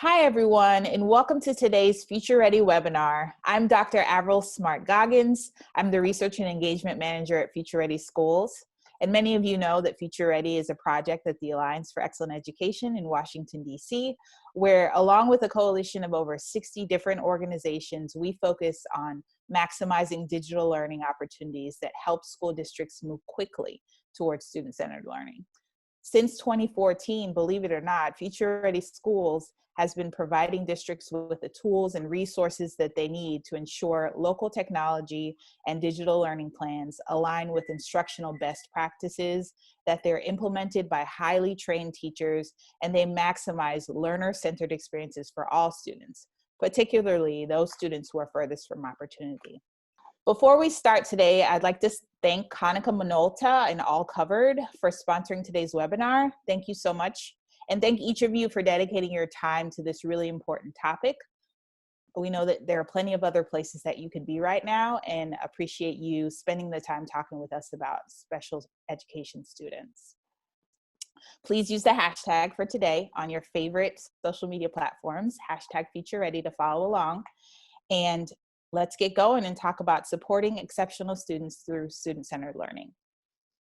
Hi, everyone, and welcome to today's Future Ready webinar. I'm Dr. Avril Smart-Goggins. I'm the Research and Engagement Manager at Future Ready Schools. And many of you know that Future Ready is a project at the Alliance for Excellent Education in Washington, D.C., where along with a coalition of over 60 different organizations, we focus on maximizing digital learning opportunities that help school districts move quickly towards student-centered learning. Since 2014, believe it or not, Future Ready Schools has been providing districts with the tools and resources that they need to ensure local technology and digital learning plans align with instructional best practices, that they're implemented by highly trained teachers, and they maximize learner-centered experiences for all students, particularly those students who are furthest from opportunity. Before we start today, I'd like to thank Hanukkah Minolta and All Covered for sponsoring today's webinar. Thank you so much. And thank each of you for dedicating your time to this really important topic. We know that there are plenty of other places that you could be right now and appreciate you spending the time talking with us about special education students. Please use the hashtag for today on your favorite social media platforms, #FutureReady, to follow along. And let's get going and talk about supporting exceptional students through student-centered learning.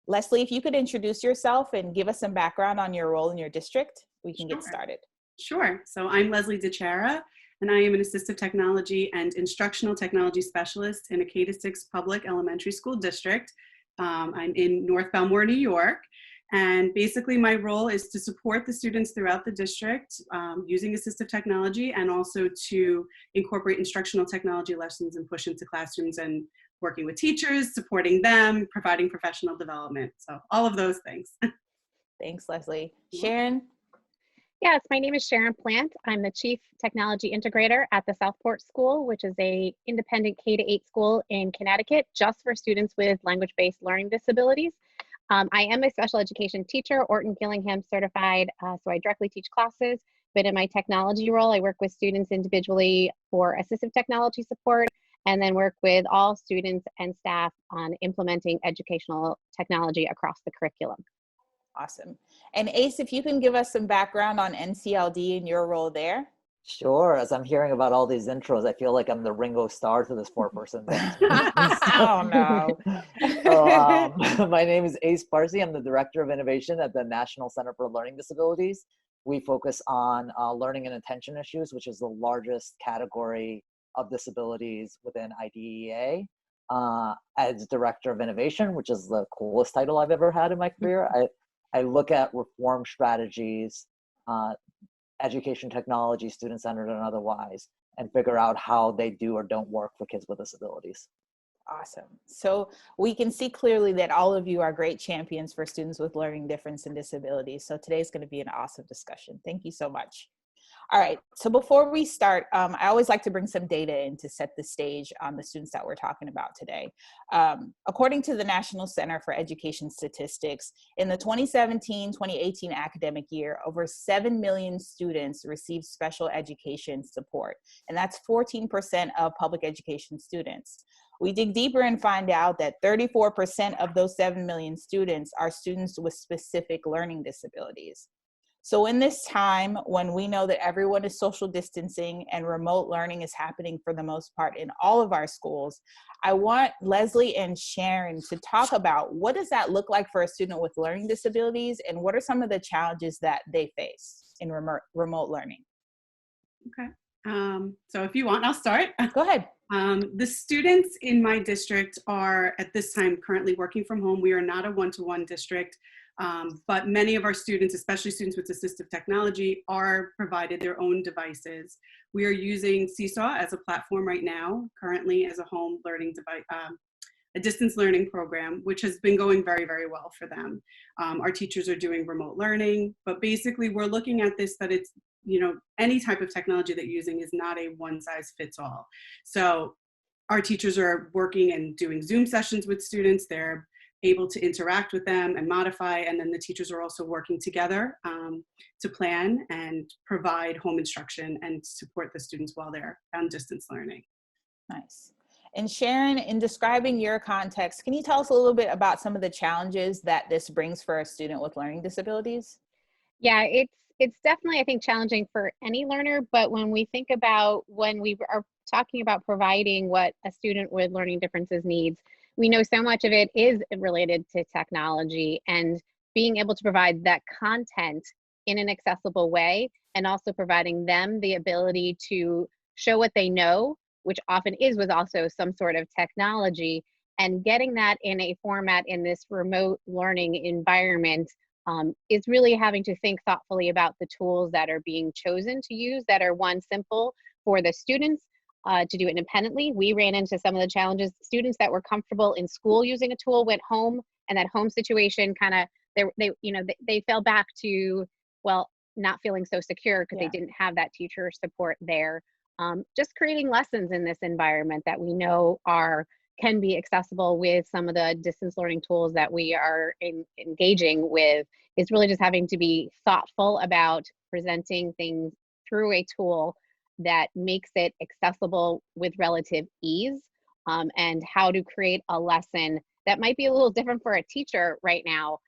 Leslie, if you could introduce yourself and give us some background on your role in your district, we can get started. Sure. So I'm Leslie DiChiara, and I am an assistive technology and instructional technology specialist in a K-6 public elementary school district. I'm in North Belmore, New York. And basically my role is to support the students throughout the district using assistive technology, and also to incorporate instructional technology lessons and push into classrooms and working with teachers, supporting them, providing professional development. So all of those things. Thanks, Leslie. Sharon? Yes, my name is Sharon Plante. I'm the Chief Technology Integrator at the Southport School, which is an independent K-8 school in Connecticut, just for students with language-based learning disabilities. I am a special education teacher, Orton Gillingham certified, so I directly teach classes, but in my technology role, I work with students individually for assistive technology support, and then work with all students and staff on implementing educational technology across the curriculum. Awesome. And Ace, if you can give us some background on NCLD and your role there. Sure. As I'm hearing about all these intros, I feel like I'm the Ringo Starr to this four-person thing. Oh, no. My name is Ace Parsi. I'm the Director of Innovation at the National Center for Learning Disabilities. We focus on learning and attention issues, which is the largest category of disabilities within IDEA. As Director of Innovation, which is the coolest title I've ever had in my career, I look at reform strategies, education technology, student-centered and otherwise, and figure out how they do or don't work for kids with disabilities. Awesome. So we can see clearly that all of you are great champions for students with learning difference and disabilities. So today's going to be an awesome discussion. Thank you so much. All right, so before we start, I always like to bring some data in to set the stage on the students that we're talking about today. According to the National Center for Education Statistics, in the 2017-2018 academic year, over 7 million students received special education support, and that's 14% of public education students. We dig deeper and find out that 34% of those 7 million students are students with specific learning disabilities. So in this time when we know that everyone is social distancing and remote learning is happening for the most part in all of our schools, I want Leslie and Sharon to talk about what does that look like for a student with learning disabilities, and what are some of the challenges that they face in remote learning? Okay. So if you want, I'll start. Go ahead. The students in my district are at this time currently working from home. We are not a one-to-one district. But many of our students, especially students with assistive technology, are provided their own devices. We are using Seesaw as a platform right now, currently as a home learning device, a distance learning program, which has been going very, very well for them. Our teachers are doing remote learning, but basically we're looking at this that it's, any type of technology that you're using is not a one-size-fits-all. So our teachers are working and doing Zoom sessions with students. They're able to interact with them and modify, and then the teachers are also working together to plan and provide home instruction and support the students while they're on distance learning. Nice. And Sharon, in describing your context, can you tell us a little bit about some of the challenges that this brings for a student with learning disabilities? Yeah, it's It's definitely, I think, challenging for any learner, but when we think about when we are talking about providing what a student with learning differences needs, we know so much of it is related to technology, and being able to provide that content in an accessible way, and also providing them the ability to show what they know, which often is with also some sort of technology, and getting that in a format in this remote learning environment is really having to think thoughtfully about the tools that are being chosen to use, that are, one, simple for the students to do it independently. We ran into some of the challenges. Students that were comfortable in school using a tool went home, and that home situation kind of, they fell back to, well, not feeling so secure because they didn't have that teacher support there. Just creating lessons in this environment that we know can be accessible with some of the distance learning tools that we are engaging with, is really just having to be thoughtful about presenting things through a tool that makes it accessible with relative ease, and how to create a lesson that might be a little different for a teacher right now,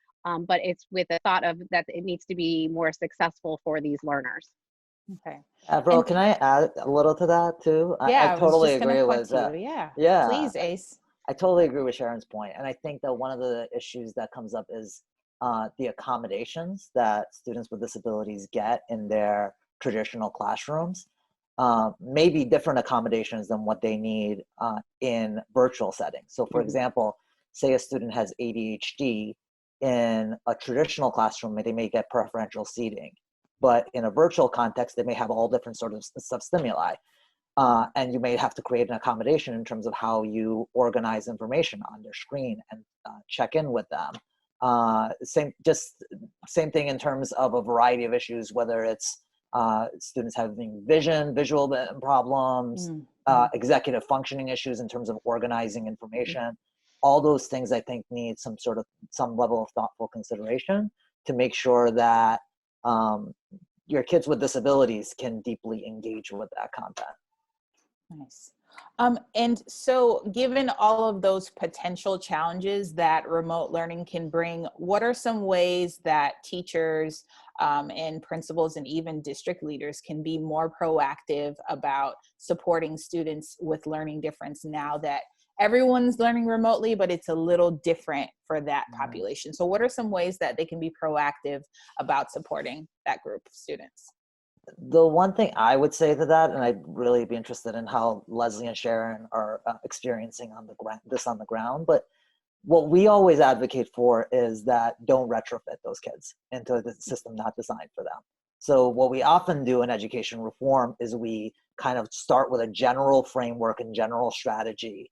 but it's with the thought of that it needs to be more successful for these learners. Okay. Avril, can I add a little to that too? Yeah, I totally agree with that. that. Yeah. Yeah, Please, Ace. I totally agree with Sharon's point. And I think that one of the issues that comes up is the accommodations that students with disabilities get in their traditional classrooms. Maybe different accommodations than what they need in virtual settings. So for example, say a student has ADHD, in a traditional classroom, they may get preferential seating, but in a virtual context, they may have all different sort of stimuli. And you may have to create an accommodation in terms of how you organize information on their screen and check in with them. Same thing in terms of a variety of issues, whether it's students having visual problems, executive functioning issues in terms of organizing information. All those things I think need some level of thoughtful consideration to make sure that your kids with disabilities can deeply engage with that content. Nice. And so given all of those potential challenges that remote learning can bring, what are some ways that teachers and principals and even district leaders can be more proactive about supporting students with learning difference now that everyone's learning remotely, but it's a little different for that population? So what are some ways that they can be proactive about supporting that group of students? The one thing I would say to that, and I'd really be interested in how Leslie and Sharon are experiencing on the ground, but what we always advocate for is that don't retrofit those kids into the system not designed for them. So what we often do in education reform is we kind of start with a general framework and general strategy,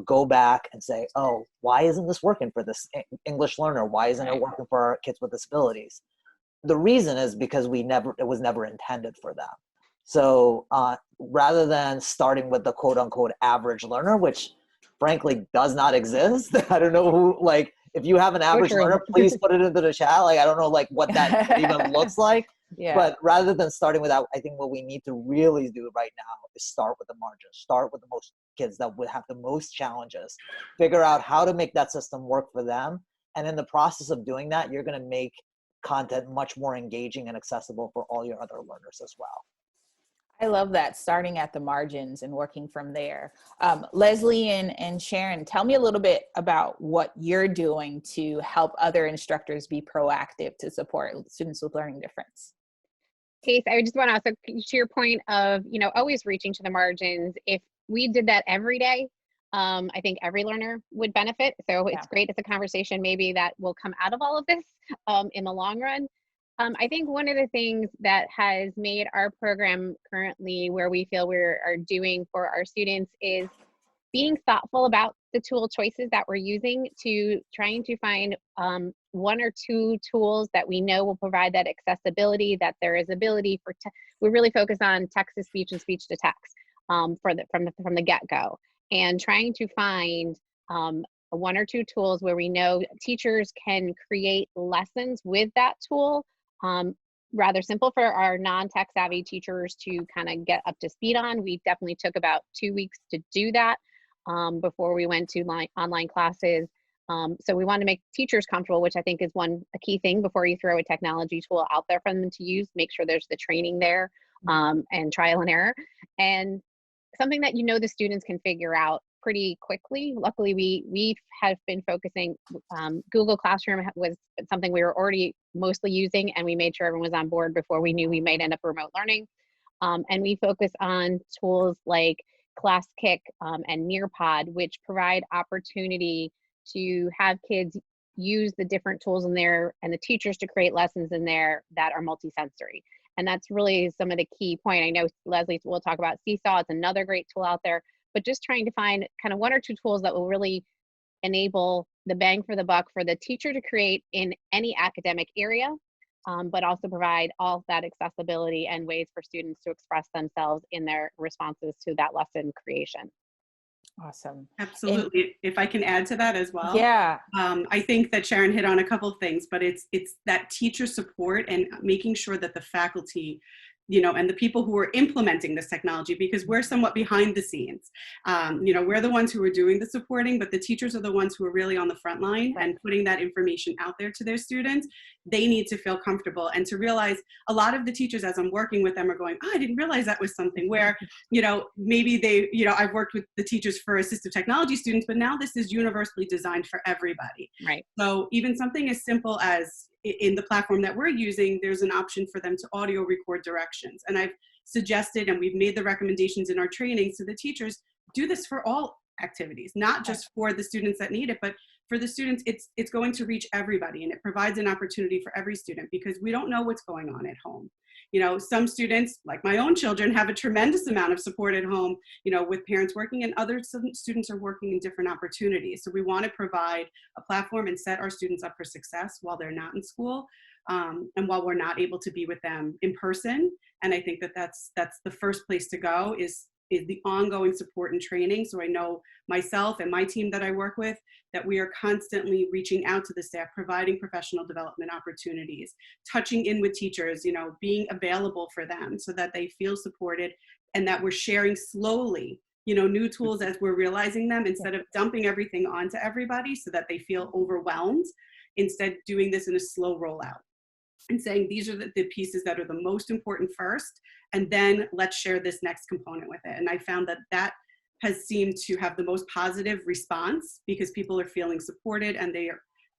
go back and say, oh, why isn't this working for this English learner? Why isn't it working for our kids with disabilities? The reason is because it was never intended for them. So rather than starting with the quote unquote average learner, which frankly does not exist, I don't know who, like, if you have an average learner, please put it into the chat. Like, I don't know like what that even looks like. But rather than starting with that, I think what we need to really do right now is start with the margins, start with the most kids that would have the most challenges, figure out how to make that system work for them. And in the process of doing that, you're going to make content much more engaging and accessible for all your other learners as well. I love that, starting at the margins and working from there. Leslie and Sharon, tell me a little bit about what you're doing to help other instructors be proactive to support students with learning difference. Case, I just want to also, to your point of, always reaching to the margins, if we did that every day, I think every learner would benefit. So it's great. It's a conversation maybe that will come out of all of this in the long run. I think one of the things that has made our program currently where we feel we are doing for our students is being thoughtful about the tool choices that we're using, to trying to find one or two tools that we know will provide that accessibility, that there is ability for, we really focus on text to speech and speech to text from the get-go, and trying to find one or two tools where we know teachers can create lessons with that tool. Rather simple for our non-tech savvy teachers to kind of get up to speed on. We definitely took about 2 weeks to do that before we went to online classes. So we want to make teachers comfortable, which I think is a key thing before you throw a technology tool out there for them to use. Make sure there's the training there, and trial and error, and something that the students can figure out pretty quickly. Luckily, we have been focusing. Google Classroom was something we were already mostly using, and we made sure everyone was on board before we knew we might end up remote learning. And we focus on tools like ClassKick and Nearpod, which provide opportunity to have kids use the different tools in there and the teachers to create lessons in there that are multisensory. And that's really some of the key point. I know Leslie will talk about Seesaw. It's another great tool out there, but just trying to find kind of one or two tools that will really enable the bang for the buck for the teacher to create in any academic area, but also provide all that accessibility and ways for students to express themselves in their responses to that lesson creation. Awesome. Absolutely. If I can add to that as well. Yeah. I think that Sharon hit on a couple of things, but it's that teacher support and making sure that the faculty, and the people who are implementing this technology, because we're somewhat behind the scenes. We're the ones who are doing the supporting, but the teachers are the ones who are really on the front line and putting that information out there to their students. They need to feel comfortable and to realize a lot of the teachers, as I'm working with them, are going, oh, I didn't realize that was something where, maybe they, I've worked with the teachers for assistive technology students, but now this is universally designed for everybody. Right. So even something as simple as in the platform that we're using, there's an option for them to audio record directions. And I've suggested, and we've made the recommendations in our training, so the teachers do this for all activities, not just for the students that need it, but for the students, it's going to reach everybody, and it provides an opportunity for every student, because we don't know what's going on at home. Some students, like my own children, have a tremendous amount of support at home, with parents working, and other students are working in different opportunities. So we want to provide a platform and set our students up for success while they're not in school, and while we're not able to be with them in person. And I think that that's the first place to go is the ongoing support and training. So I know myself and my team that I work with, that we are constantly reaching out to the staff, providing professional development opportunities, touching in with teachers, being available for them so that they feel supported, and that we're sharing slowly, new tools as we're realizing them, instead of dumping everything onto everybody so that they feel overwhelmed. Instead, doing this in a slow rollout and saying, these are the pieces that are the most important first, and then let's share this next component with it. And I found that has seemed to have the most positive response, because people are feeling supported and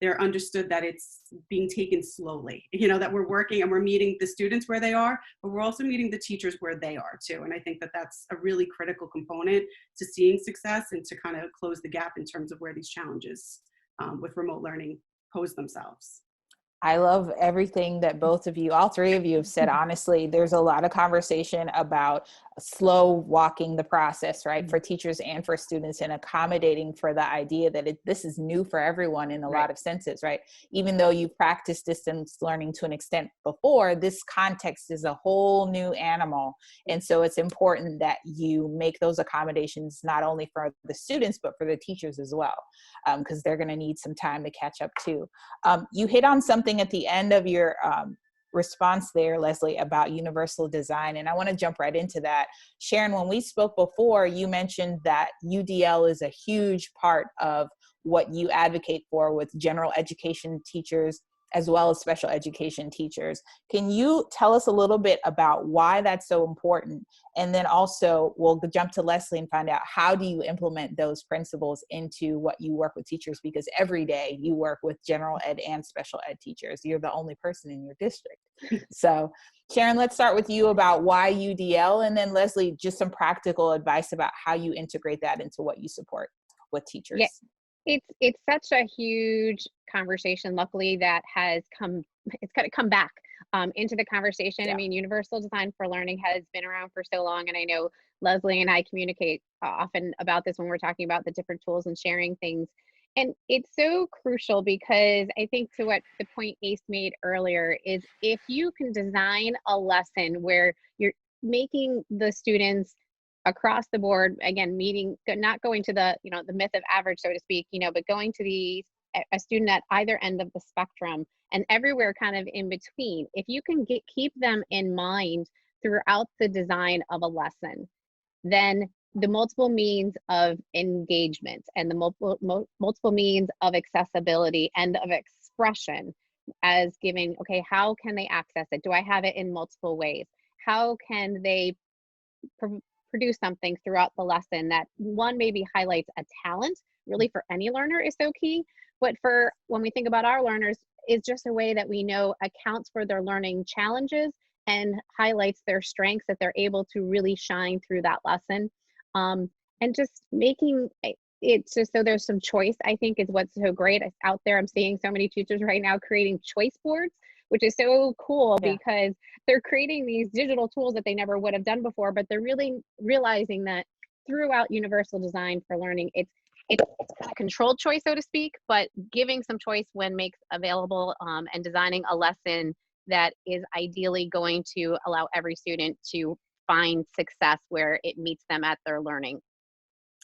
they're understood that it's being taken slowly, that we're working and we're meeting the students where they are, but we're also meeting the teachers where they are too. And I think that that's a really critical component to seeing success and to kind of close the gap in terms of where these challenges with remote learning pose themselves. I love everything that both of you, all three of you, have said. Honestly, there's a lot of conversation about slow walking the process, right, for teachers and for students, and accommodating for the idea that this is new for everyone in a lot of senses, right? Even though you've practiced distance learning to an extent before, this context is a whole new animal. And so it's important that you make those accommodations not only for the students, but for the teachers as well, because they're going to need some time to catch up too. You hit on something at the end of your response there, Leslie, about universal design. And I want to jump right into that. Sharon, when we spoke before, you mentioned that UDL is a huge part of what you advocate for with general education teachers as well as special education teachers. Can you tell us a little bit about why that's so important? And then also we'll jump to Leslie and find out, how do you implement those principles into what you work with teachers? Because every day you work with general ed and special ed teachers. You're the only person in your district. So Sharon, let's start with you about why UDL, and then Leslie, just some practical advice about how you integrate that into what you support with teachers. Yeah. It's such a huge conversation, luckily, that has it's got to come back into the conversation. Yeah. I mean, universal design for learning has been around for so long, and I know Leslie and I communicate often about this when we're talking about the different tools and sharing things. And it's so crucial, because I think, to what the point Ace made earlier, is if you can design a lesson where you're making the students across the board, again, not going to the myth of average, so to speak, but going to a student at either end of the spectrum and everywhere kind of in between. If you can keep them in mind throughout the design of a lesson, then the multiple means of engagement and the multiple means of accessibility and of expression, as giving, okay, how can they access it? Do I have it in multiple ways? How can they produce something throughout the lesson that one maybe highlights a talent, really for any learner is so key, but for when we think about our learners, is just a way that we know accounts for their learning challenges and highlights their strengths that they're able to really shine through that lesson. And just making it just so there's some choice, I think, is what's so great out there. I'm seeing so many teachers right now creating choice boards, which is so cool because they're creating these digital tools that they never would have done before, but they're really realizing that throughout universal design for learning, it's kind of controlled choice, so to speak, but giving some choice when makes available, and designing a lesson that is ideally going to allow every student to find success where it meets them at their learning.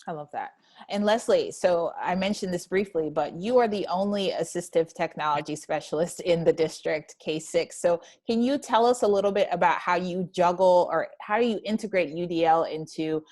I love that. And Leslie, so I mentioned this briefly, but you are the only assistive technology specialist in the district, K6. So can you tell us a little bit about how you juggle or how you integrate UDL into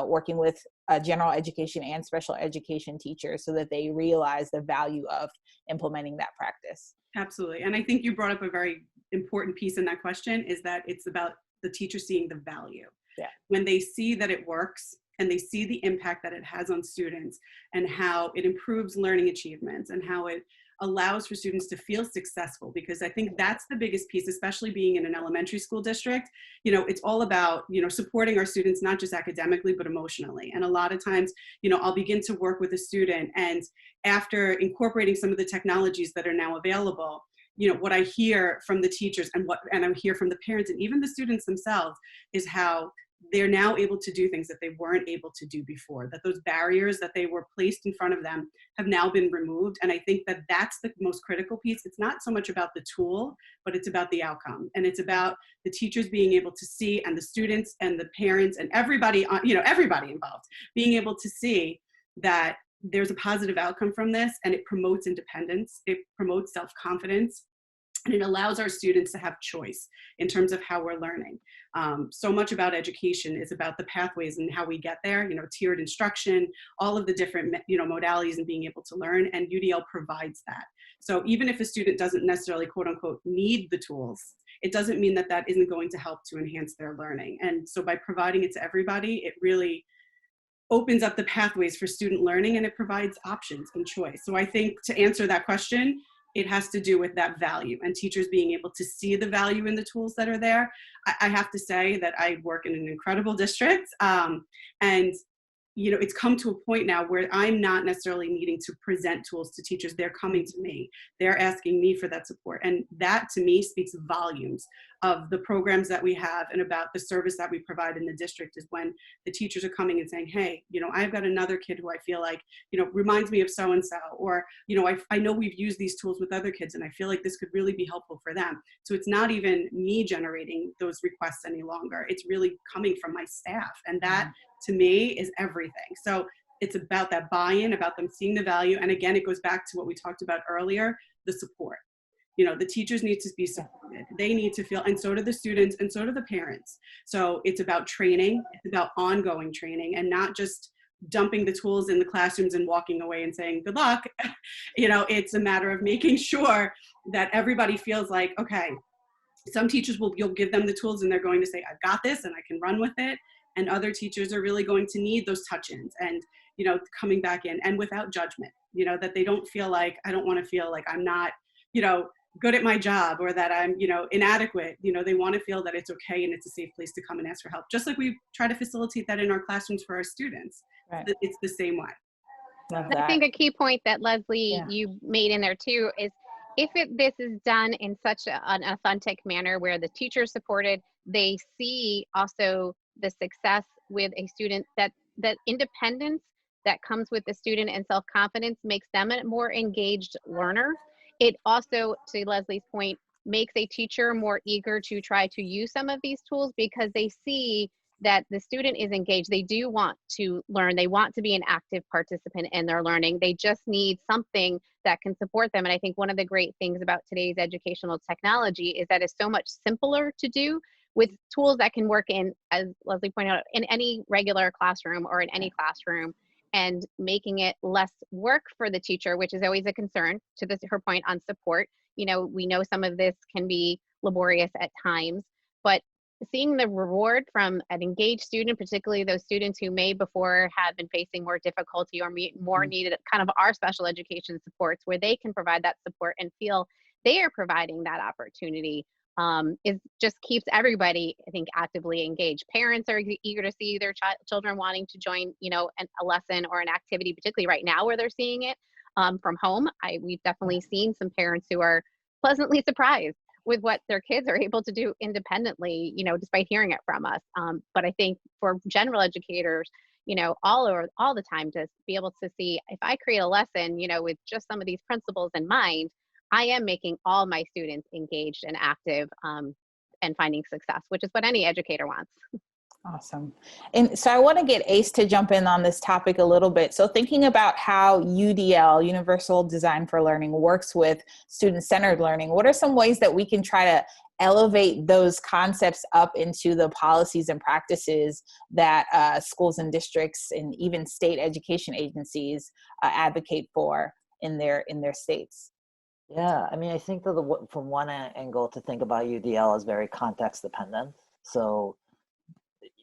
working with general education and special education teachers so that they realize the value of implementing that practice? Absolutely. And I think you brought up a very important piece in that question, is that it's about the teacher seeing the value. Yeah. When they see that it works and they see the impact that it has on students and how it improves learning achievements and how it allows for students to feel successful, because I think that's the biggest piece, especially being in an elementary school district. You know, it's all about, you know, supporting our students, not just academically, but emotionally. And a lot of times, you know, I'll begin to work with a student, and after incorporating some of the technologies that are now available, you know, what I hear from the teachers and I hear from the parents and even the students themselves is how they're now able to do things that they weren't able to do before, that those barriers that they were placed in front of them have now been removed. And I think that that's the most critical piece. It's not so much about the tool, but it's about the outcome. And it's about the teachers being able to see, and the students and the parents and everybody, you know, everybody involved, being able to see that there's a positive outcome from this, and it promotes independence, it promotes self-confidence, and it allows our students to have choice in terms of how we're learning. So much about education is about the pathways and how we get there, you know, tiered instruction, all of the different, you know, modalities and being able to learn, and UDL provides that. So even if a student doesn't necessarily, quote unquote, need the tools, it doesn't mean that that isn't going to help to enhance their learning. And so by providing it to everybody, it really opens up the pathways for student learning, and it provides options and choice. So I think to answer that question, it has to do with that value and teachers being able to see the value in the tools that are there. I have to say that I work in an incredible district, and you know, it's come to a point now where I'm not necessarily needing to present tools to teachers. They're coming to me. They're asking me for that support. And that to me speaks volumes of the programs that we have and about the service that we provide in the district, is when the teachers are coming and saying, hey, you know, I've got another kid who I feel like, you know, reminds me of so-and-so, or, you know, I know we've used these tools with other kids and I feel like this could really be helpful for them. So it's not even me generating those requests any longer. It's really coming from my staff. And that to me is everything. So it's about that buy-in, about them seeing the value. And again, it goes back to what we talked about earlier, the support. You know, the teachers need to be supported. They need to feel, and so do the students, and so do the parents. So it's about training, it's about ongoing training, and not just dumping the tools in the classrooms and walking away and saying, good luck. You know, it's a matter of making sure that everybody feels like, okay, some teachers you'll give them the tools and they're going to say, I've got this and I can run with it. And other teachers are really going to need those touch-ins and, you know, coming back in, and without judgment, you know, that they don't feel like, I don't want to feel like I'm not, you know, good at my job, or that I'm, you know, inadequate. You know, they want to feel that it's okay and it's a safe place to come and ask for help. Just like we try to facilitate that in our classrooms for our students. Right. It's the same way. I think a key point that Leslie, you made in there too, is if this is done in such an authentic manner where the teacher is supported, they see also the success with a student, that independence that comes with the student and self-confidence makes them a more engaged learner. It also, to Leslie's point, makes a teacher more eager to try to use some of these tools because they see that the student is engaged. They do want to learn. They want to be an active participant in their learning. They just need something that can support them. And I think one of the great things about today's educational technology is that it's so much simpler to do, with tools that can work in, as Leslie pointed out, in any regular classroom or in any classroom, and making it less work for the teacher, which is always a concern, to her point on support. You know, we know some of this can be laborious at times, but seeing the reward from an engaged student, particularly those students who may before have been facing more difficulty or more needed kind of our special education supports, where they can provide that support and feel they are providing that opportunity, is just keeps everybody, I think, actively engaged. Parents are eager to see their children wanting to join, you know, a lesson or an activity, particularly right now where they're seeing it from home. We've definitely seen some parents who are pleasantly surprised with what their kids are able to do independently, you know, despite hearing it from us. But I think for general educators, you know, all the time, to be able to see, if I create a lesson, you know, with just some of these principles in mind, I am making all my students engaged and active, and finding success, which is what any educator wants. Awesome. And so I want to get Ace to jump in on this topic a little bit. So thinking about how UDL, Universal Design for Learning, works with student-centered learning, what are some ways that we can try to elevate those concepts up into the policies and practices that schools and districts and even state education agencies advocate for in their states? Yeah, I mean, I think that from one angle to think about UDL is very context dependent. So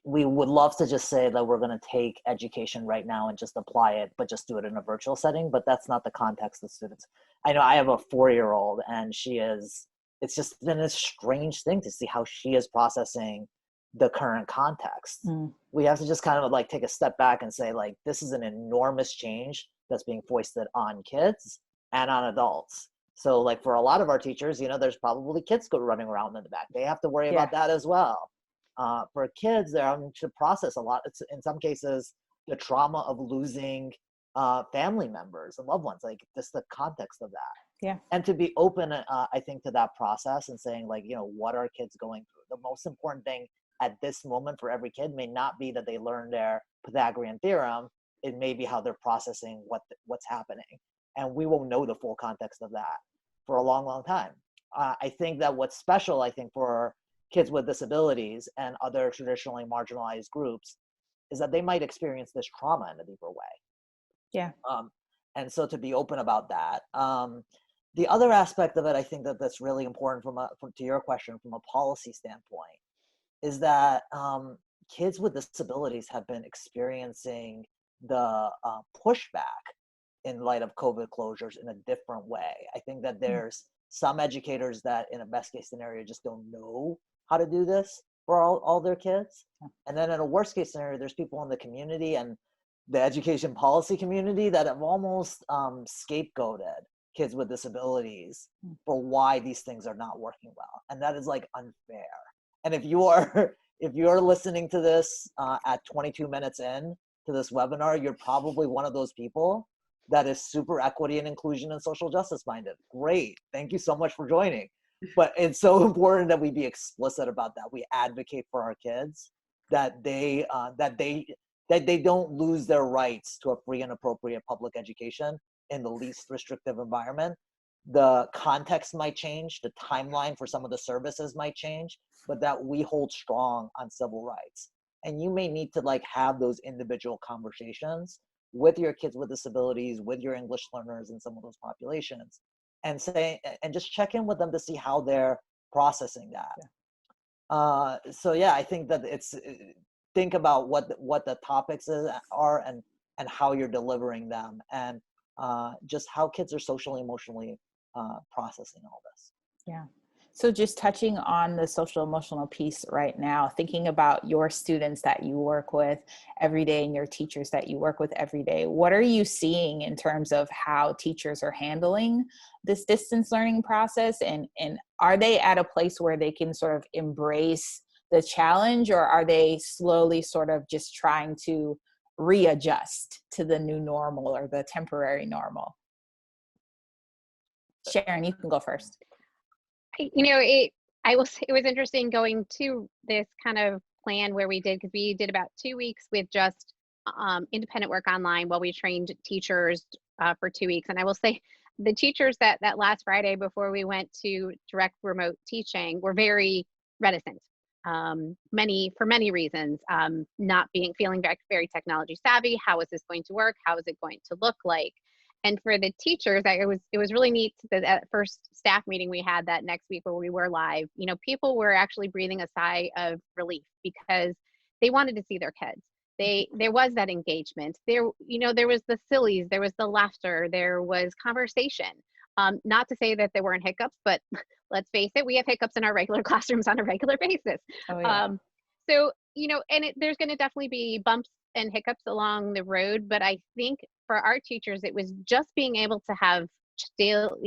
we would love to just say that we're going to take education right now and just apply it, but just do it in a virtual setting. But that's not the context of students. I know I have a 4-year-old, and it's just been a strange thing to see how she is processing the current context. We have to just kind of like take a step back and say, like, this is an enormous change that's being foisted on kids and on adults. So like for a lot of our teachers, you know, there's probably kids running around in the back. They have to worry about that as well. For kids, they're having to process a lot. It's, in some cases, the trauma of losing family members and loved ones, like just the context of that. Yeah. And to be open, I think, to that process and saying, like, you know, what are kids going through? The most important thing at this moment for every kid may not be that they learn their Pythagorean theorem. It may be how they're processing what's happening. And we won't know the full context of that for a long, long time. I think that what's special, I think, for kids with disabilities and other traditionally marginalized groups is that they might experience this trauma in a deeper way. Yeah. And so to be open about that. The other aspect of it, I think that's really important to your question from a policy standpoint, is that kids with disabilities have been experiencing the pushback in light of COVID closures in a different way. I think that there's some educators that in a best case scenario just don't know how to do this for all their kids. And then in a worst case scenario, there's people in the community and the education policy community that have almost scapegoated kids with disabilities for why these things are not working well. And that is like unfair. And if you are listening to this at 22 minutes in to this webinar, you're probably one of those people that is super equity and inclusion and social justice minded. Great. Thank you so much for joining. But it's so important that we be explicit about that. We advocate for our kids that they don't lose their rights to a free and appropriate public education in the least restrictive environment. The context might change, the timeline for some of the services might change, but that we hold strong on civil rights. And you may need to like have those individual conversations with your kids with disabilities, with your English learners in some of those populations, and just check in with them to see how they're processing that. So yeah, I think that think about what the topics are and how you're delivering them, and just how kids are socially, emotionally processing all this. Yeah. So just touching on the social emotional piece right now, thinking about your students that you work with every day and your teachers that you work with every day, what are you seeing in terms of how teachers are handling this distance learning process? And are they at a place where they can sort of embrace the challenge, or are they slowly sort of just trying to readjust to the new normal or the temporary normal? Sharon, you can go first. You know, it was interesting going to this kind of plan where we did about 2 weeks with just independent work online while we trained teachers for 2 weeks. And I will say the teachers that last Friday before we went to direct remote teaching were very reticent for many reasons, not feeling very technology savvy. How is this going to work? How is it going to look like? And for the teachers, it was really neat that at first staff meeting we had that next week where we were live, people were actually breathing a sigh of relief because they wanted to see their kids. There was that engagement. There was the sillies, there was the laughter, there was conversation. Not to say that there weren't hiccups, but let's face it, we have hiccups in our regular classrooms on a regular basis. Oh, yeah. So, there's going to definitely be bumps and hiccups along the road, but I think for our teachers, it was just being able to have still,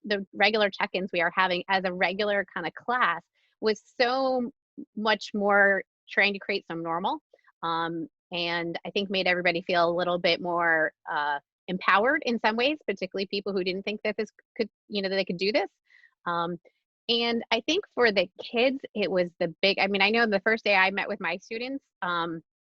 the regular check-ins we are having as a regular kind of class was so much more trying to create some normal. And I think made everybody feel a little bit more empowered in some ways, particularly people who didn't think that this could, that they could do this. And I think for the kids, it was I know the first day I met with my students,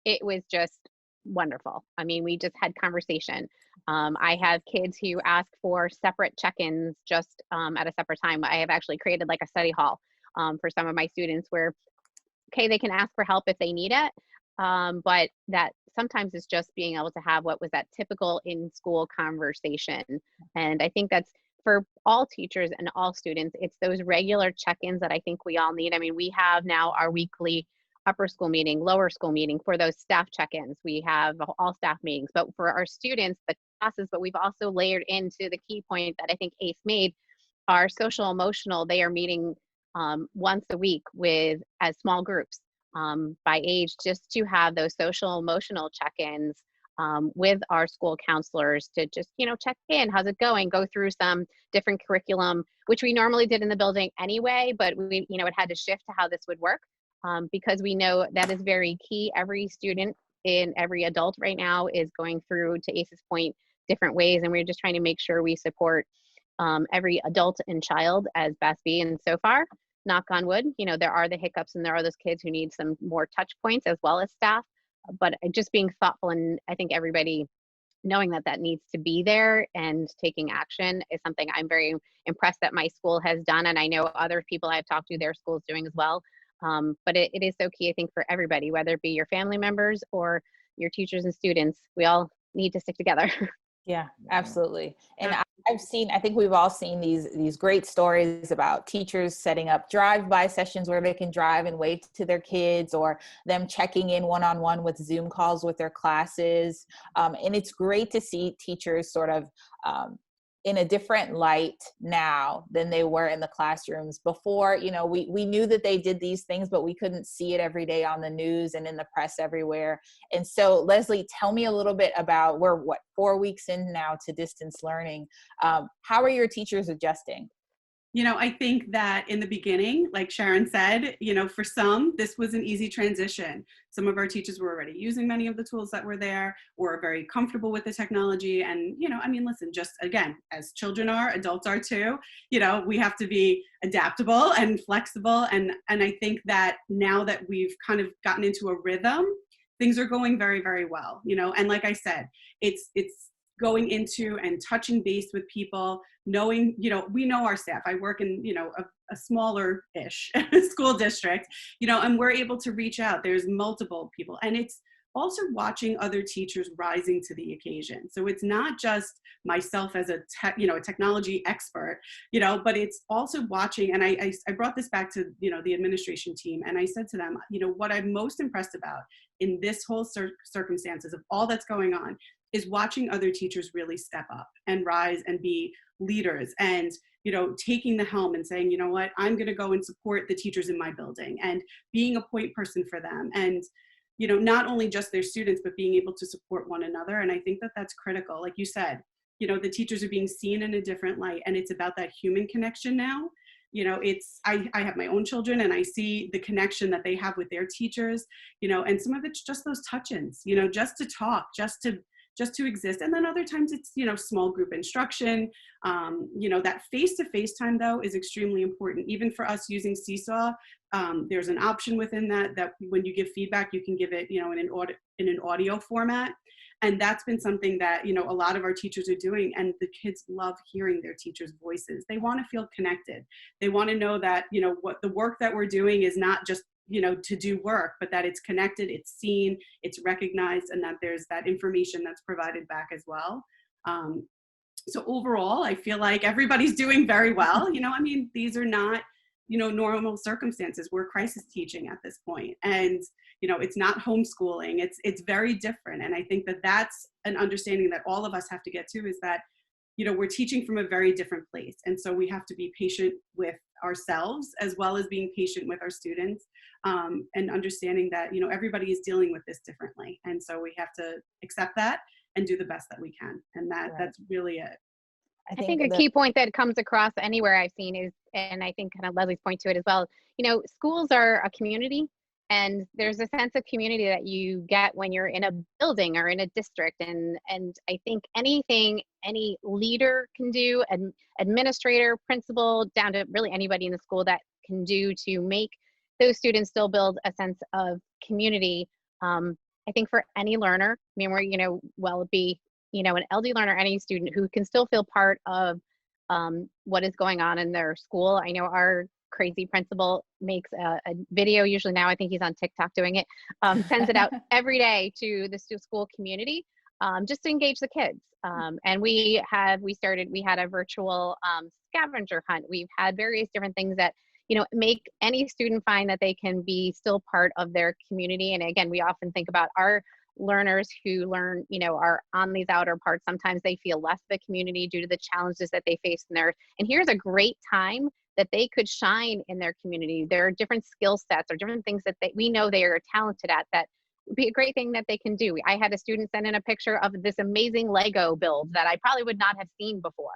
it was just wonderful. We just had conversation. I have kids who ask for separate check-ins just at a separate time. I have actually created like a study hall for some of my students where, okay, they can ask for help if they need it. But that sometimes is just being able to have what was that typical in-school conversation. And I think that's for all teachers and all students, it's those regular check-ins that I think we all need. We have now our weekly upper school meeting, lower school meeting for those staff check-ins. We have all staff meetings, but for our students, the classes, but we've also layered into the key point that I think Ace made, our social emotional, they are meeting once a week as small groups. By age, just to have those social emotional check-ins with our school counselors to just, check in, how's it going, go through some different curriculum, which we normally did in the building anyway, but we, it had to shift to how this would work because we know that is very key. Every student and every adult right now is going through, to Ace's point, different ways, and we're just trying to make sure we support every adult and child as best be. And so far, knock on wood, there are the hiccups and there are those kids who need some more touch points as well as staff, but just being thoughtful, and I think everybody knowing that needs to be there and taking action is something I'm very impressed that my school has done, and I know other people I've talked to their schools doing as well. But it is so key, I think, for everybody, whether it be your family members or your teachers and students, we all need to stick together. Yeah, absolutely. And I think we've all seen these great stories about teachers setting up drive-by sessions where they can drive and wave to their kids, or them checking in one-on-one with Zoom calls with their classes. And it's great to see teachers sort of in a different light now than they were in the classrooms before. We knew that they did these things, but we couldn't see it every day on the news and in the press everywhere. And so, Leslie, tell me a little bit about, we're 4 weeks in now to distance learning. How are your teachers adjusting? I think that in the beginning, like Sharon said, for some, this was an easy transition. Some of our teachers were already using many of the tools that were there, or very comfortable with the technology. And, listen, just again, as children are, adults are too, we have to be adaptable and flexible. And I think that now that we've kind of gotten into a rhythm, things are going very, very well, and like I said, it's going into and touching base with people, knowing, we know our staff. I work in, a smaller-ish school district, and we're able to reach out. There's multiple people. And it's also watching other teachers rising to the occasion. So it's not just myself as a technology expert, but it's also watching. And I brought this back to, the administration team. And I said to them, what I'm most impressed about in this whole circumstances of all that's going on is watching other teachers really step up and rise and be leaders and, taking the helm and saying, you know what, I'm going to go and support the teachers in my building and being a point person for them. And, not only just their students, but being able to support one another. And I think that that's critical. Like you said, the teachers are being seen in a different light, and it's about that human connection now. I have my own children, and I see the connection that they have with their teachers, and some of it's just those touch-ins, just to talk, just to exist. And then other times it's, small group instruction. That face-to-face time, though, is extremely important. Even for us using Seesaw, there's an option within that when you give feedback, you can give it, in an audio format. And that's been something that, a lot of our teachers are doing, and the kids love hearing their teachers' voices. They want to feel connected. They want to know that, what the work that we're doing is not just to do work, but that it's connected, it's seen, it's recognized, and that there's that information that's provided back as well. So overall, I feel like everybody's doing very well. These are not, normal circumstances. We're crisis teaching at this point. And, it's not homeschooling. It's very different. And I think that that's an understanding that all of us have to get to, is that, we're teaching from a very different place. And so we have to be patient with ourselves as well as being patient with our students, and understanding that, everybody is dealing with this differently. And so we have to accept that and do the best that we can. And that's really it. I think a key point that comes across anywhere I've seen is, and I think kind of Leslie's point to it as well, schools are a community, and there's a sense of community that you get when you're in a building or in a district. And I think anything any leader can do, an administrator, principal, down to really anybody in the school, that can do to make those students still build a sense of community. I think for any learner, well, it be, an LD learner, any student who can still feel part of what is going on in their school. I know our crazy principal makes a video, usually now I think he's on TikTok doing it, sends it out every day to the school community, just to engage the kids. And we had a virtual scavenger hunt. We've had various different things that, make any student find that they can be still part of their community. And again, we often think about our learners who learn, are on these outer parts. Sometimes they feel less of a community due to the challenges that they face in there. And here's a great time that they could shine in their community. There are different skill sets or different things that we know they are talented at, that would be a great thing that they can do. I had a student send in a picture of this amazing Lego build that I probably would not have seen before.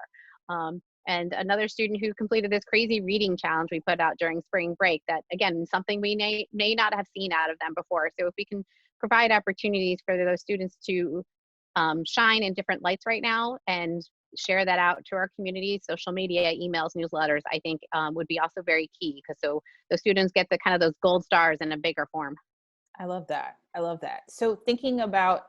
And another student who completed this crazy reading challenge we put out during spring break, that again, something we may not have seen out of them before. So if we can provide opportunities for those students to shine in different lights right now and share that out to our community, social media, emails, newsletters, I think would be also very key, because so those students get the kind of those gold stars in a bigger form. I love that. So thinking about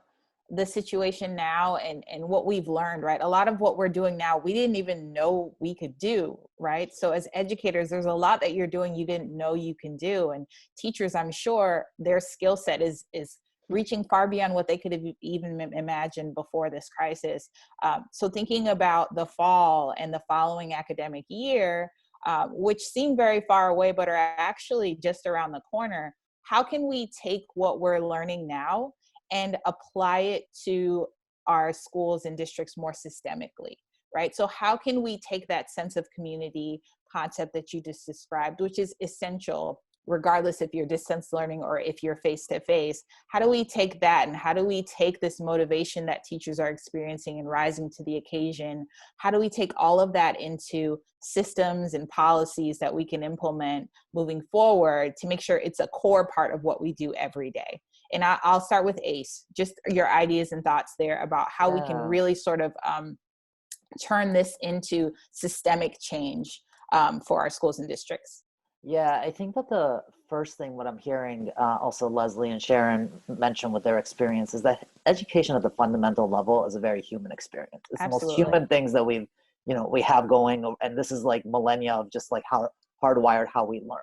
the situation now and what we've learned, right? A lot of what we're doing now, we didn't even know we could do, right? So as educators, there's a lot that you're doing you didn't know you can do. And teachers, I'm sure their skill set is reaching far beyond what they could have even imagined before this crisis. So thinking about the fall and the following academic year, which seem very far away, but are actually just around the corner, how can we take what we're learning now and apply it to our schools and districts more systemically, right? So how can we take that sense of community concept that you just described, which is essential, regardless if you're distance learning or if you're face-to-face, how do we take that and how do we take this motivation that teachers are experiencing and rising to the occasion? How do we take all of that into systems and policies that we can implement moving forward to make sure it's a core part of what we do every day? And I'll start with Ace, just your ideas and thoughts there about how we can really sort of turn this into systemic change for our schools and districts. Yeah, I think that the first thing what I'm hearing, also Leslie and Sharon mentioned with their experience, is that education at the fundamental level is a very human experience. It's Absolutely. the most human things that we have going, and this is like millennia of just like how hardwired how we learn.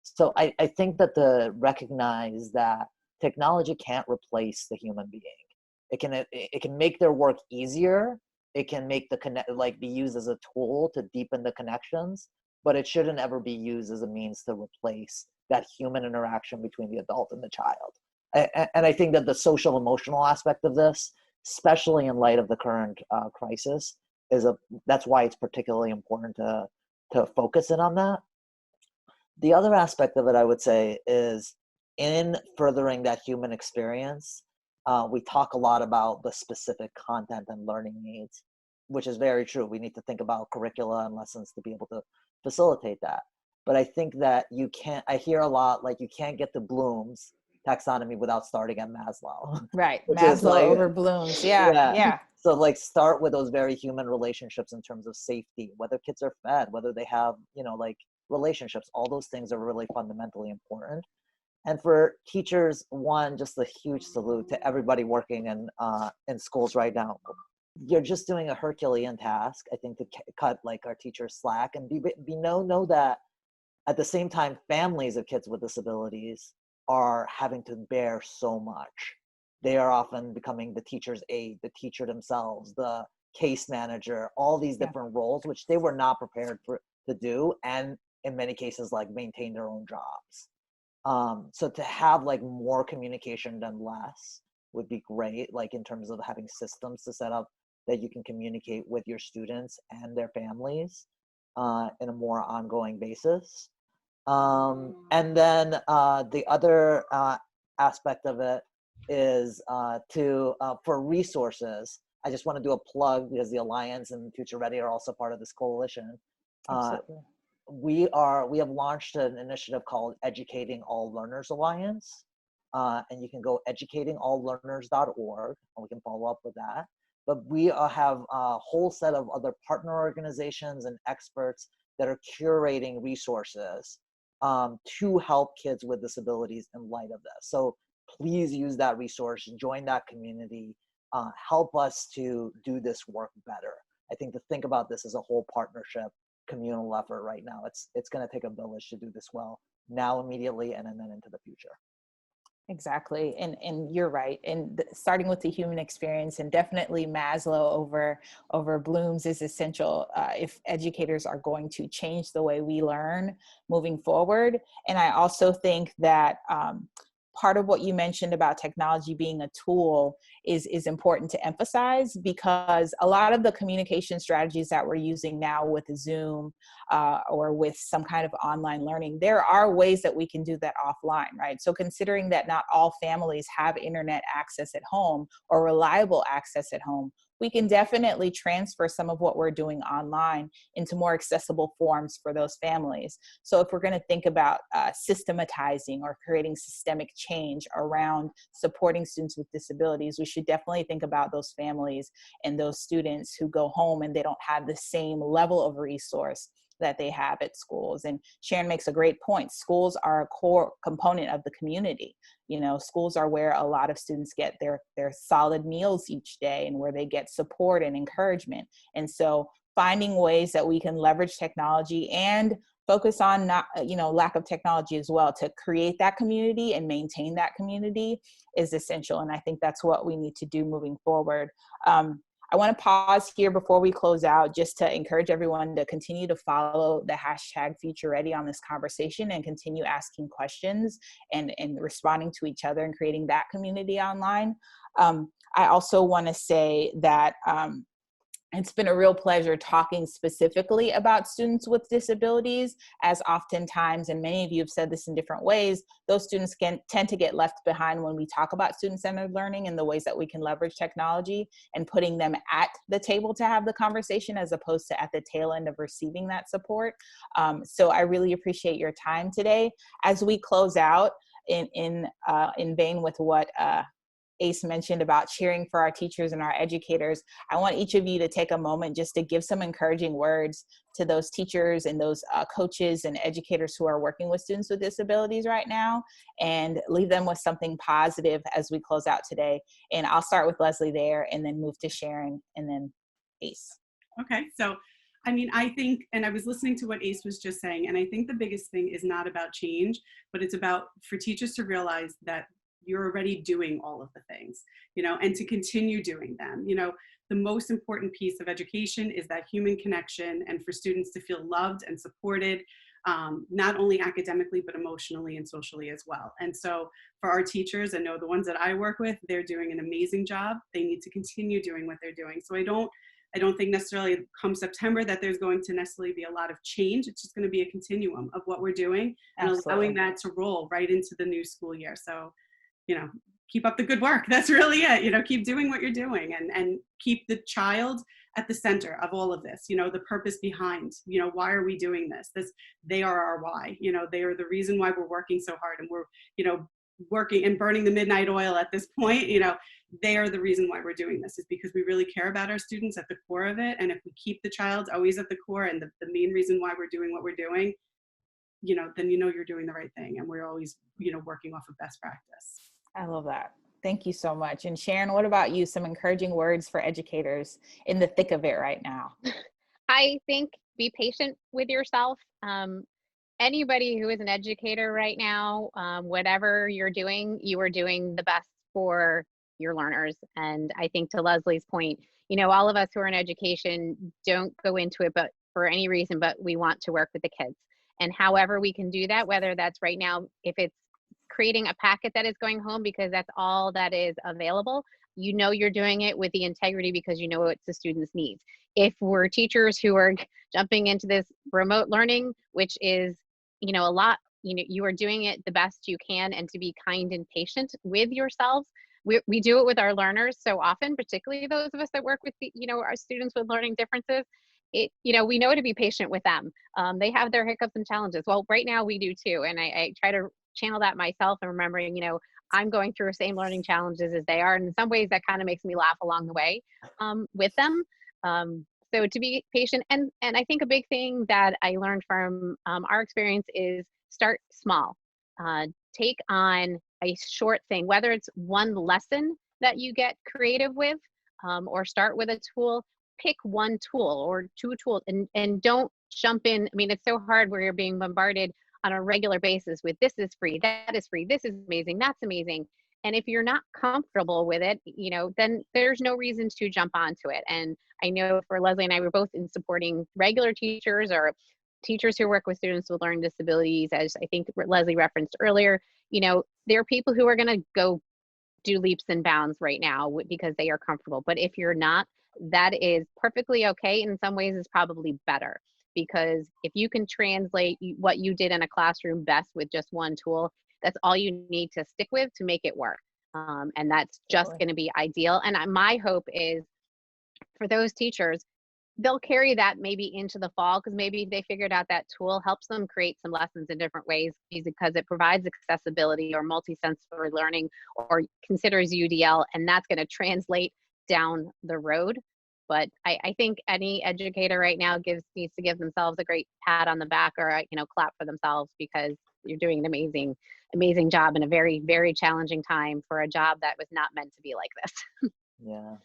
So I think that to recognize that technology can't replace the human being. It can make their work easier. It can make be used as a tool to deepen the connections, but it shouldn't ever be used as a means to replace that human interaction between the adult and the child. And I think that the social emotional aspect of this, especially in light of the current crisis, that's why it's particularly important to focus in on that. The other aspect of it, I would say, is in furthering that human experience, we talk a lot about the specific content and learning needs, which is very true. We need to think about curricula and lessons to be able to facilitate that. But I think that I hear a lot, like, you can't get to Bloom's taxonomy without starting at Maslow. Right, Maslow over Bloom's, yeah. So like start with those very human relationships in terms of safety, whether kids are fed, whether they have, relationships, all those things are really fundamentally important. And for teachers, just a huge salute to everybody working in schools right now. You're just doing a Herculean task, I think, to cut like our teachers slack and know that At the same time, families of kids with disabilities are having to bear so much. They are often becoming the teacher's aide, the teacher themselves, the case manager, all these different roles, which they were not prepared to do, and in many cases, like maintain their own jobs. So to have like more communication than less would be great, like in terms of having systems to set up that you can communicate with your students and their families in a more ongoing basis. And then the other aspect of it is for resources. I just want to do a plug because the Alliance and Future Ready are also part of this coalition. Absolutely. We have launched an initiative called Educating All Learners Alliance, and you can go educatingalllearners.org, and we can follow up with that. But we have a whole set of other partner organizations and experts that are curating resources to help kids with disabilities in light of this. So please use that resource, join that community, help us to do this work better. I think to think about this as a whole partnership, communal effort right now. It's going to take a village to do this well now, immediately, and then into the future. Exactly. And you're right. And starting with the human experience, and definitely Maslow over Bloom's is essential if educators are going to change the way we learn moving forward. And I also think that part of what you mentioned about technology being a tool is important to emphasize, because a lot of the communication strategies that we're using now with Zoom or with some kind of online learning, there are ways that we can do that offline, right? So considering that not all families have internet access at home or reliable access at home, we can definitely transfer some of what we're doing online into more accessible forms for those families. So if we're going to think about systematizing or creating systemic change around supporting students with disabilities, we should definitely think about those families and those students who go home and they don't have the same level of resource that they have at schools. And Sharon makes a great point. Schools are a core component of the community. You know, schools are where a lot of students get their solid meals each day and where they get support and encouragement. And so finding ways that we can leverage technology and focus on lack of technology as well to create that community and maintain that community is essential. And I think that's what we need to do moving forward. I want to pause here before we close out just to encourage everyone to continue to follow the hashtag Future Ready on this conversation and continue asking questions and responding to each other and creating that community online. I also want to say that it's been a real pleasure talking specifically about students with disabilities, as oftentimes, and many of you have said this in different ways, those students can tend to get left behind when we talk about student-centered learning and the ways that we can leverage technology and putting them at the table to have the conversation as opposed to at the tail end of receiving that support. So I really appreciate your time today. As we close out, in vein with what Ace mentioned about cheering for our teachers and our educators, I want each of you to take a moment just to give some encouraging words to those teachers and those coaches and educators who are working with students with disabilities right now, and leave them with something positive as we close out today. And I'll start with Leslie there and then move to Sharon and then Ace. Okay, so I mean, I think, and I was listening to what Ace was just saying, and I think the biggest thing is not about change, but it's about for teachers to realize that you're already doing all of the things, and to continue doing them. The most important piece of education is that human connection, and for students to feel loved and supported, not only academically, but emotionally and socially as well. And so for our teachers, I know the ones that I work with, they're doing an amazing job. They need to continue doing what they're doing. So I don't think necessarily come September that there's going to necessarily be a lot of change. It's just going to be a continuum of what we're doing and allowing that to roll right into the new school year. So keep up the good work. That's really it. Keep doing what you're doing and keep the child at the center of all of this, the purpose behind, why are we doing this? They are our why, they are the reason why we're working so hard and we're, working and burning the midnight oil at this point. They are the reason why we're doing this, is because we really care about our students at the core of it. And if we keep the child always at the core and the main reason why we're doing what we're doing, then you're doing the right thing. And we're always, working off of best practice. I love that. Thank you so much. And Sharon, what about you? Some encouraging words for educators in the thick of it right now. I think be patient with yourself. anybody who is an educator right now, whatever you're doing, you are doing the best for your learners. And I think to Leslie's point, all of us who are in education don't go into it but for any reason, but we want to work with the kids. And however we can do that, whether that's right now, if it's creating a packet that is going home because that's all that is available, you're doing it with the integrity because it's the student's needs. If we're teachers who are jumping into this remote learning, which is, a lot, you are doing it the best you can, and to be kind and patient with yourselves. We do it with our learners so often, particularly those of us that work with our students with learning differences. We know to be patient with them. They have their hiccups and challenges. Well, right now we do too. And I try to channel that myself and remembering, I'm going through the same learning challenges as they are. And in some ways that kind of makes me laugh along the way with them. So to be patient. And I think a big thing that I learned from our experience is start small. Take on a short thing, whether it's one lesson that you get creative with or start with a tool. Pick one tool or two tools and don't jump in. I mean, it's so hard where you're being bombarded on a regular basis with this is free, that is free, this is amazing, that's amazing. And if you're not comfortable with it, then there's no reason to jump onto it. And I know for Leslie and I, we're both in supporting regular teachers or teachers who work with students with learning disabilities, as I think Leslie referenced earlier. There are people who are going to go do leaps and bounds right now because they are comfortable. But if you're not, that is perfectly okay. In some ways, it's probably better, because if you can translate what you did in a classroom best with just one tool, that's all you need to stick with to make it work. And that's just going to be ideal. And my hope is for those teachers, they'll carry that maybe into the fall, because maybe they figured out that tool helps them create some lessons in different ways because it provides accessibility or multisensory learning or considers UDL, and that's going to translate down the road. But I think any educator right now needs to give themselves a great pat on the back or clap for themselves, because you're doing an amazing job in a very, very challenging time for a job that was not meant to be like this. Yeah.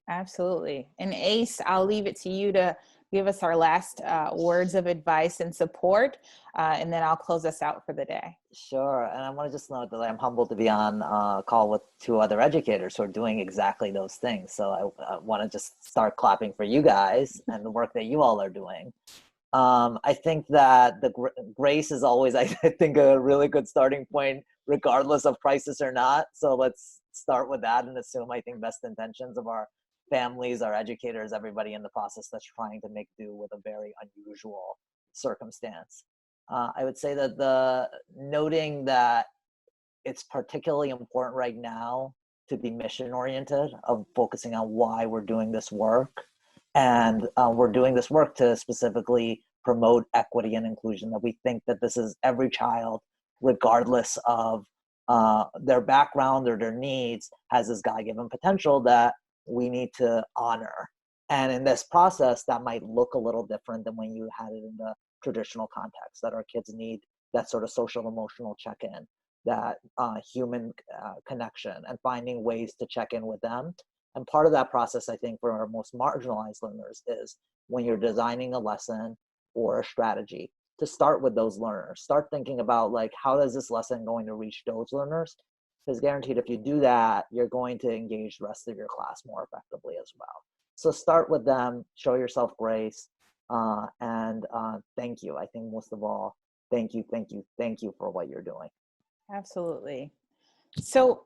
Absolutely. And Ace, I'll leave it to you to give us our last words of advice and support, and then I'll close us out for the day. Sure. And I want to just note that I'm humbled to be on a call with two other educators who are doing exactly those things. So I want to just start clapping for you guys and the work that you all are doing. I think that the grace is always, I think, a really good starting point, regardless of crisis or not. So let's start with that and assume, I think, best intentions of our families, our educators, everybody in the process that's trying to make do with a very unusual circumstance. I would say that noting that it's particularly important right now to be mission oriented, of focusing on why we're doing this work. And we're doing this work to specifically promote equity and inclusion, that we think that this is every child, regardless of their background or their needs, has this God-given potential that we need to honor. And in this process, that might look a little different than when you had it in the traditional context, that our kids need that sort of social emotional check-in, that human connection, and finding ways to check in with them. And part of that process, I think, for our most marginalized learners is when you're designing a lesson or a strategy, to start with those learners. Start thinking about, like, how is this lesson going to reach those learners? Because guaranteed, if you do that, you're going to engage the rest of your class more effectively as well. So start with them, show yourself grace, and thank you. I think most of all, thank you for what you're doing. Absolutely. So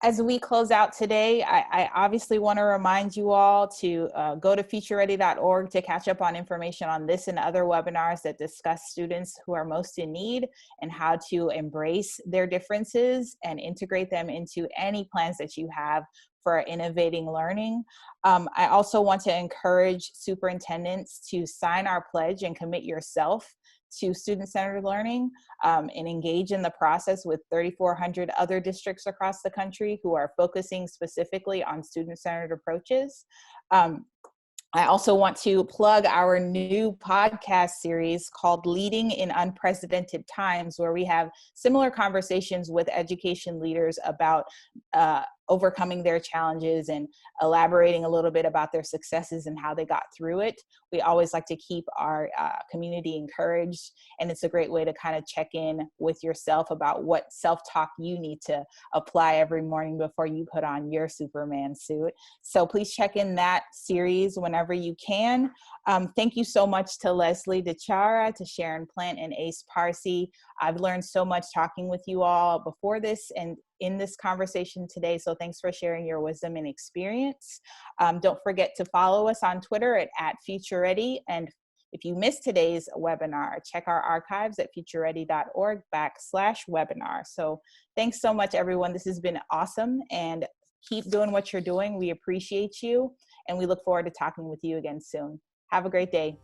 as we close out today, I obviously want to remind you all to go to futureready.org to catch up on information on this and other webinars that discuss students who are most in need and how to embrace their differences and integrate them into any plans that you have for innovating learning. I also want to encourage superintendents to sign our pledge and commit yourself to student-centered learning and engage in the process with 3,400 other districts across the country who are focusing specifically on student-centered approaches. I also want to plug our new podcast series called Leading in Unprecedented Times, where we have similar conversations with education leaders about overcoming their challenges and elaborating a little bit about their successes and how they got through it. We always like to keep our community encouraged, and it's a great way to kind of check in with yourself about what self-talk you need to apply every morning before you put on your Superman suit. So please check in that series whenever you can. Thank you so much to Leslie DiChiara, to Sharon, Plante, and Ace Parsi. I've learned so much talking with you all before this and in this conversation today, so thanks for sharing your wisdom and experience. Don't forget to follow us on Twitter at FutureReady, and if you missed today's webinar, check our archives at futureready.org/webinar. So thanks so much, everyone. This has been awesome, and keep doing what you're doing. We appreciate you, and we look forward to talking with you again soon. Have a great day.